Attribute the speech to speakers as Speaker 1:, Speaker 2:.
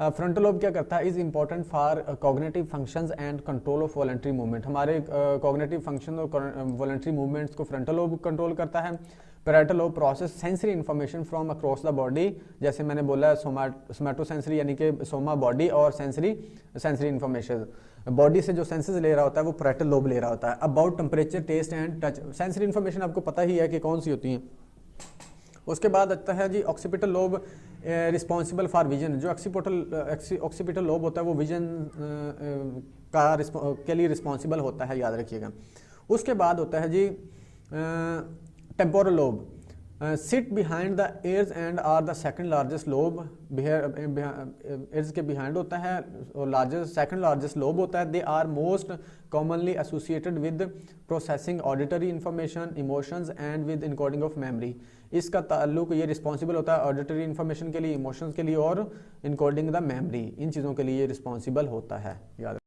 Speaker 1: Frontal lobe क्या करता है, is important for cognitive functions and control of voluntary movement. हमारे कॉग्निटिव फंक्शन और वॉलंटरी मूवमेंट्स को फ्रंटल लोब कंट्रोल करता है। Parietal lobe process sensory information from across the body, जैसे मैंने बोला है सोमैटोसेंसरी यानी कि सोमा बॉडी और सेंसरी इन्फॉर्मेशन बॉडी से जो सेंसेस ले रहा होता है वो पैराइटल लोब ले रहा होता है। About temperature, taste and touch, sensory information आपको पता ही है कि कौन सी होती है। उसके बाद आता है जी occipital lobe, responsible for vision. जो ऑक्सीपिटल लोब होता है वो विजन के लिए रिस्पॉन्सिबल होता है, याद रखिएगा। उसके बाद होता है जी temporal lobe, sit behind the ears and are the second largest lobe. Ears के बिहाइंड होता है और लार्जेस्ट सेकंड लार्जेस्ट लोब होता है। They are most commonly associated with processing auditory information, emotions and with encoding of memory. इसका ताल्लुक, ये responsible होता है ऑडिटरी इन्फॉर्मेशन के लिए, इमोशंस के लिए और इनकोडिंग द मेमोरी, इन चीज़ों के लिए रिस्पॉन्सिबल होता है, याद